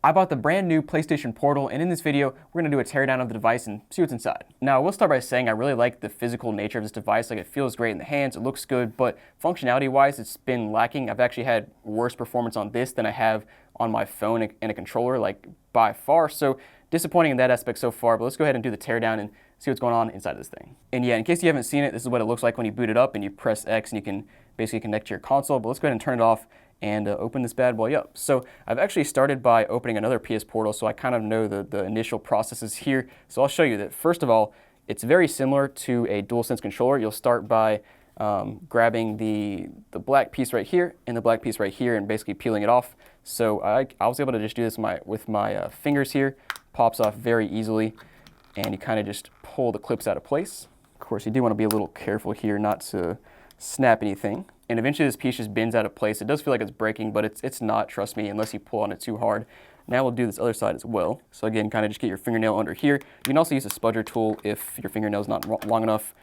I bought the brand new PlayStation Portal, and in this video, we're going to do a teardown of the device and see what's inside. Now, I will start by saying I really like the physical nature of this device. Like, it feels great in the hands, it looks good, but functionality-wise, it's been lacking. I've actually had worse performance on this than I have on my phone and a controller, like, by far. So, disappointing in that aspect so far, but let's go ahead and do the teardown and see what's going on inside of this thing. And yeah, in case you haven't seen it, this is what it looks like when you boot it up and you press X and you can basically connect to your console. But let's go ahead and turn it off and open this bad boy up. So I've actually started by opening another PS Portal, so I kind of know the initial processes here. So I'll show you that. First of all, it's very similar to a DualSense controller. You'll start by grabbing the black piece right here and the black piece right here and basically peeling it off. So I was able to just do this with my fingers here. Pops off very easily, and you kind of just pull the clips out of place. Of course, you do want to be a little careful here not to snap anything. And eventually this piece just bends out of place. It does feel like it's breaking, but it's not, trust me, unless you pull on it too hard. Now we'll do this other side as well. So again, kind of just get your fingernail under here. You can also use a spudger tool if your fingernail's not long enough,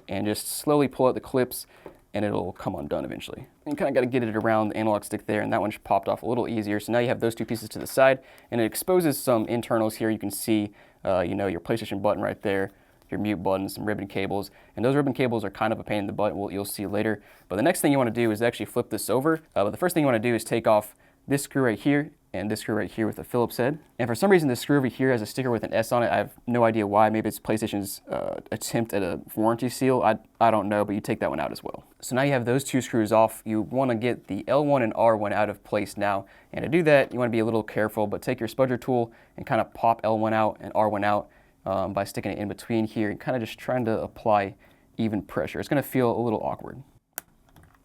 and just slowly pull out the clips and it'll come undone eventually. And you kind of got to get it around the analog stick there, and that one just popped off a little easier. So now you have those two pieces to the side, and it exposes some internals here. You can see, your PlayStation button right there, your mute button, some ribbon cables, and those ribbon cables are kind of a pain in the butt. You'll see later. But the next thing you want to do is actually flip this over. But the first thing you want to do is take off this screw right here and this screw right here with a Phillips head. And for some reason, this screw over here has a sticker with an S on it. I have no idea why. Maybe it's PlayStation's attempt at a warranty seal. I don't know, but you take that one out as well. So now you have those two screws off. You want to get the L1 and R1 out of place now. And to do that, you want to be a little careful, but take your spudger tool and kind of pop L1 out and R1 out by sticking it in between here and kind of just trying to apply even pressure. It's going to feel a little awkward.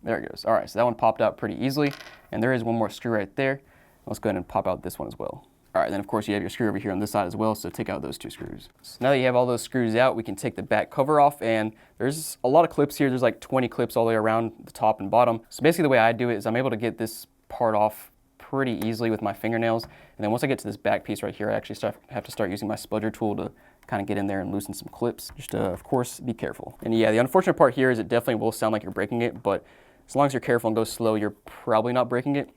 There it goes. All right, so that one popped out pretty easily, and there is one more screw right there. Let's go ahead and pop out this one as well. All right, then of course you have your screw over here on this side as well, so take out those two screws. So now that you have all those screws out, we can take the back cover off, and there's a lot of clips here. There's like 20 clips all the way around the top and bottom. So basically the way I do it is I'm able to get this part off pretty easily with my fingernails, and then once I get to this back piece right here, I actually have to start using my spudger tool to kind of get in there and loosen some clips. Just of course, be careful. And yeah, the unfortunate part here is it definitely will sound like you're breaking it, but as long as you're careful and go slow, you're probably not breaking it.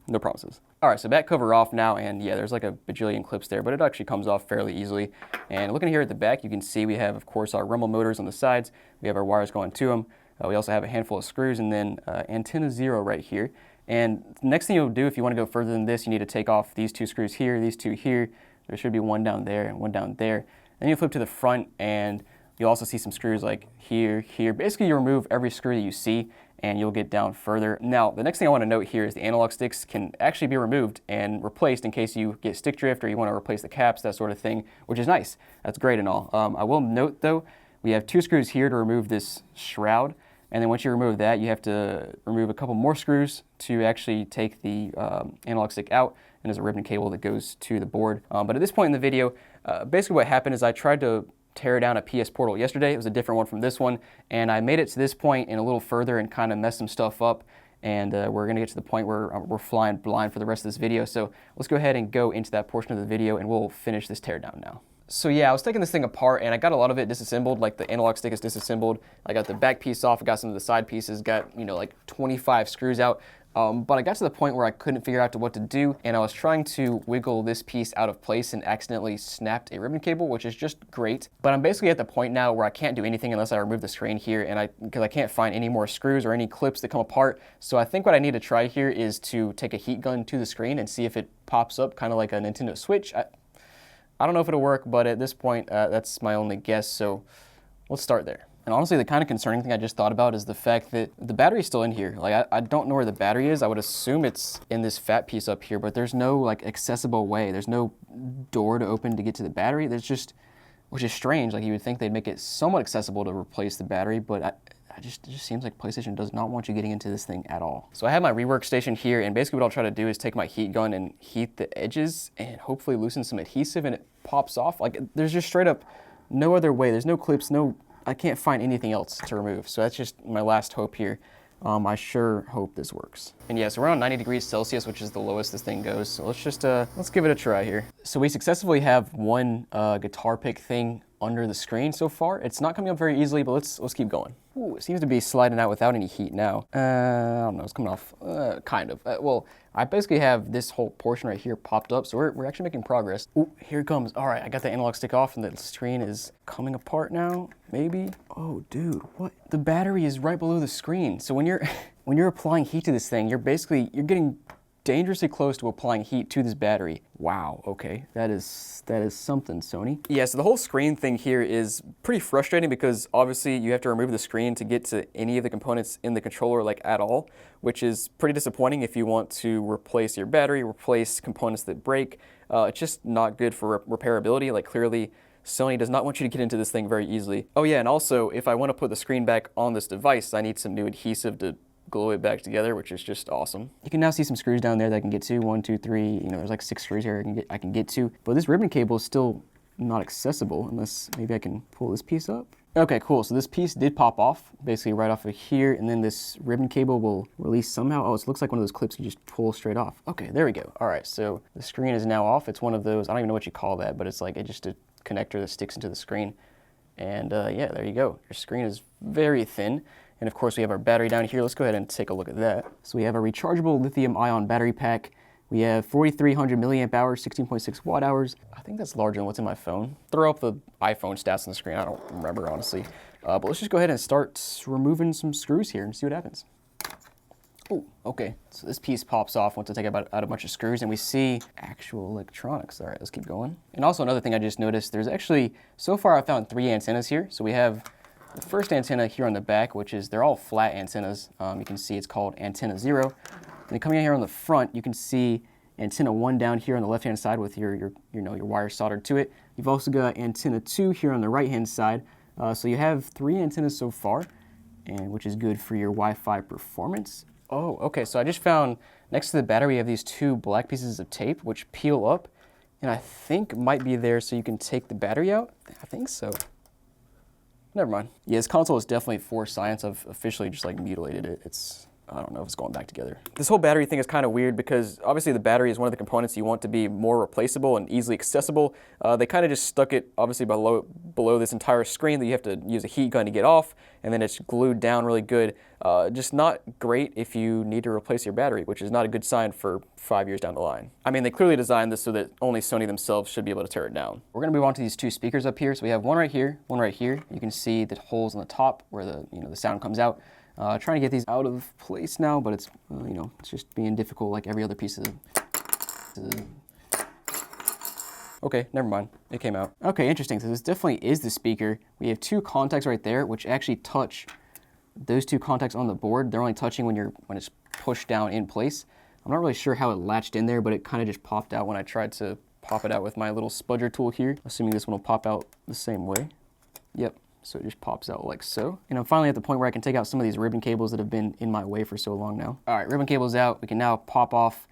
No promises. All right, so back cover off now, and yeah, there's like a bajillion clips there, but it actually comes off fairly easily. And looking here at the back, you can see we have, of course, our rumble motors on the sides. We have our wires going to them. We also have a handful of screws, and then antenna 0 right here. And the next thing you'll do if you want to go further than this, you need to take off these two screws here, these two here. There should be one down there and one down there. Then you flip to the front, and you'll also see some screws like here, here. Basically, you remove every screw that you see, and you'll get down further. Now, the next thing I want to note here is the analog sticks can actually be removed and replaced in case you get stick drift or you want to replace the caps, that sort of thing, which is nice. That's great and all. I will note, though, we have two screws here to remove this shroud, and then once you remove that, you have to remove a couple more screws to actually take the analog stick out, and there's a ribbon cable that goes to the board. But at this point in the video, basically what happened is I tried to tear down a PS Portal yesterday. It was a different one from this one, and I made it to this point and a little further and kind of messed some stuff up, and we're going to get to the point where we're flying blind for the rest of this video. So let's go ahead and go into that portion of the video, and we'll finish this teardown now. So yeah, I was taking this thing apart, and I got a lot of it disassembled. Like the analog stick is disassembled. I got the back piece off. I got some of the side pieces. Got like 25 screws out. But I got to the point where I couldn't figure out what to do, and I was trying to wiggle this piece out of place and accidentally snapped a ribbon cable, which is just great. But I'm basically at the point now where I can't do anything unless I remove the screen here, and because I can't find any more screws or any clips that come apart. So I think what I need to try here is to take a heat gun to the screen and see if it pops up, kind of like a Nintendo Switch. I don't know if it'll work, but at this point, that's my only guess. So let's start there. And honestly, the kind of concerning thing I just thought about is the fact that the battery's still in here. Like, I don't know where the battery is. I would assume it's in this fat piece up here, but there's no like accessible way. There's no door to open to get to the battery. There's just, which is strange. Like, you would think they'd make it somewhat accessible to replace the battery, but it just seems like PlayStation does not want you getting into this thing at all. So I have my rework station here, and basically what I'll try to do is take my heat gun and heat the edges and hopefully loosen some adhesive, and it pops off. Like, there's just straight up no other way. There's no clips, I can't find anything else to remove. So that's just my last hope here. I sure hope this works. And yeah, so we're on 90 degrees Celsius, which is the lowest this thing goes. So let's give it a try here. So we successfully have one guitar pick thing under the screen so far. It's not coming up very easily, but let's keep going. Ooh, it seems to be sliding out without any heat now. I don't know, it's coming off, kind of. Well, I basically have this whole portion right here popped up, so we're actually making progress. Ooh, here it comes. All right, I got the analog stick off and the screen is coming apart now, maybe. Oh, dude, what? The battery is right below the screen. So when you're, when you're applying heat to this thing, you're getting dangerously close to applying heat to this battery. Wow, okay, that is something, Sony. Yeah, so the whole screen thing here is pretty frustrating because obviously you have to remove the screen to get to any of the components in the controller like at all, which is pretty disappointing if you want to replace your battery, replace components that break. It's just not good for repairability. Like clearly Sony does not want you to get into this thing very easily. Oh yeah, and also if I want to put the screen back on this device, I need some new adhesive to glue it back together, which is just awesome. You can now see some screws down there that I can get to. 1, 2, 3, you know, there's like 6 screws here I can get to. But this ribbon cable is still not accessible unless maybe I can pull this piece up. Okay, cool. So this piece did pop off, basically right off of here, and then this ribbon cable will release somehow. Oh, it looks like one of those clips you just pull straight off. Okay, there we go. All right, so the screen is now off. It's one of those, I don't even know what you call that, but it's like just a connector that sticks into the screen. And yeah, there you go. Your screen is very thin. And of course we have our battery down here. Let's go ahead and take a look at that. So we have a rechargeable lithium ion battery pack. We have 4,300 milliamp hours, 16.6 watt hours. I think that's larger than what's in my phone. Throw up the iPhone stats on the screen. I don't remember, honestly. But let's just go ahead and start removing some screws here and see what happens. Oh, okay. So this piece pops off once I take out a bunch of screws and we see actual electronics. All right, let's keep going. And also another thing I just noticed, there's actually, so far I've found 3 antennas here. So we have the first antenna here on the back, which is, they're all flat antennas. You can see it's called antenna 0. And then coming in here on the front, you can see antenna 1 down here on the left-hand side with your wire soldered to it. You've also got antenna 2 here on the right-hand side. So you have 3 antennas so far, and which is good for your Wi-Fi performance. Oh, okay, so I just found next to the battery, you have these 2 black pieces of tape which peel up, and I think might be there so you can take the battery out. I think so. Never mind. Yeah, this console is definitely for science. I've officially just like mutilated it. I don't know if it's going back together. This whole battery thing is kind of weird because obviously the battery is one of the components you want to be more replaceable and easily accessible. They kind of just stuck it obviously below this entire screen that you have to use a heat gun to get off, and then it's glued down really good. Just not great if you need to replace your battery, which is not a good sign for 5 years down the line. I mean, they clearly designed this so that only Sony themselves should be able to tear it down. We're gonna move on to these 2 speakers up here. So we have one right here, one right here. You can see the holes on the top where the sound comes out. Trying to get these out of place now, but it's, it's just being difficult like every other piece of Okay, never mind. It came out. Okay, interesting. So this definitely is the speaker. We have 2 contacts right there, which actually touch those 2 contacts on the board. They're only touching when it's pushed down in place. I'm not really sure how it latched in there, but it kind of just popped out when I tried to pop it out with my little spudger tool here. Assuming this one will pop out the same way. Yep. So it just pops out like so. And I'm finally at the point where I can take out some of these ribbon cables that have been in my way for so long now. All right, ribbon cable's out. We can now pop off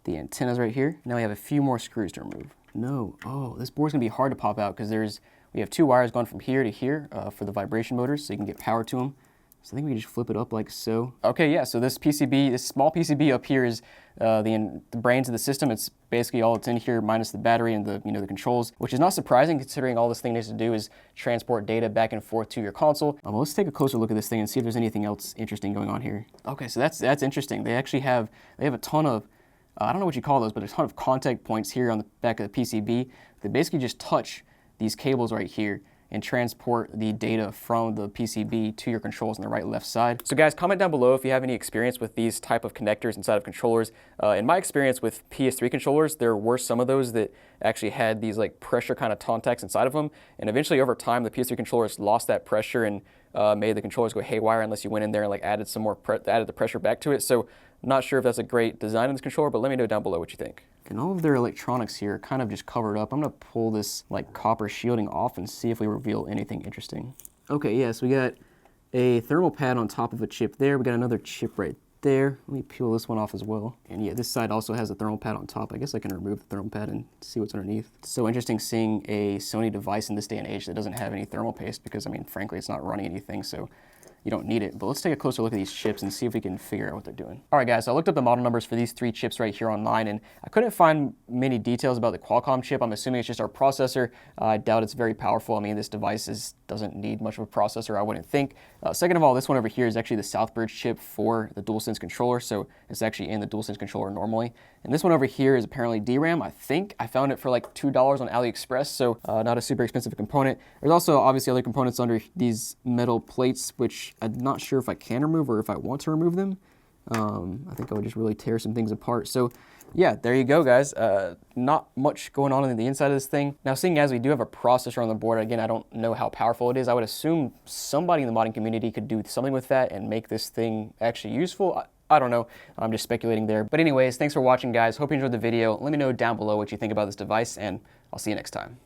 the antennas right here. Now we have a few more screws to remove. No, oh, this board's gonna be hard to pop out because we have 2 wires going from here to here for the vibration motors so you can get power to them. So I think we can just flip it up like so. Okay, yeah, so this PCB, this small PCB up here is the brains of the system. It's basically all that's in here minus the battery and the controls, which is not surprising considering all this thing needs to do is transport data back and forth to your console. Well, let's take a closer look at this thing and see if there's anything else interesting going on here. Okay, so that's interesting. They actually have a ton of, I don't know what you call those, but a ton of contact points here on the back of the PCB that basically just touch these cables right here and transport the data from the PCB to your controls on the right and left side. So guys, comment down below if you have any experience with these type of connectors inside of controllers. In my experience with PS3 controllers, there were some of those that actually had these like pressure kind of contacts inside of them, and eventually over time the PS3 controllers lost that pressure and made the controllers go haywire unless you went in there and like added the pressure back to it. So not sure if that's a great design in this controller, but let me know down below what you think. And all of their electronics here are kind of just covered up. I'm gonna pull this like copper shielding off and see if we reveal anything interesting. Okay, yeah, so we got a thermal pad on top of a chip there. We got another chip right there. Let me peel this one off as well. And yeah, this side also has a thermal pad on top. I guess I can remove the thermal pad and see what's underneath. It's so interesting seeing a Sony device in this day and age that doesn't have any thermal paste because, I mean, frankly, it's not running anything, so you don't need it. But let's take a closer look at these chips and see if we can figure out what they're doing. All right, guys, so I looked up the model numbers for these 3 chips right here online, and I couldn't find many details about the Qualcomm chip. I'm assuming it's just our processor. I doubt it's very powerful. I mean, this device doesn't need much of a processor, I wouldn't think. Second of all, this one over here is actually the Southbridge chip for the DualSense controller, so it's actually in the DualSense controller normally. And this one over here is apparently DRAM, I think. I found it for like $2 on AliExpress, so not a super expensive component. There's also obviously other components under these metal plates, which I'm not sure if I can remove or if I want to remove them. I think I would just really tear some things apart. So yeah, there you go, guys. Not much going on the inside of this thing. Now, seeing as we do have a processor on the board, again, I don't know how powerful it is. I would assume somebody in the modding community could do something with that and make this thing actually useful. I don't know. I'm just speculating there. But anyways, thanks for watching, guys. Hope you enjoyed the video. Let me know down below what you think about this device, and I'll see you next time.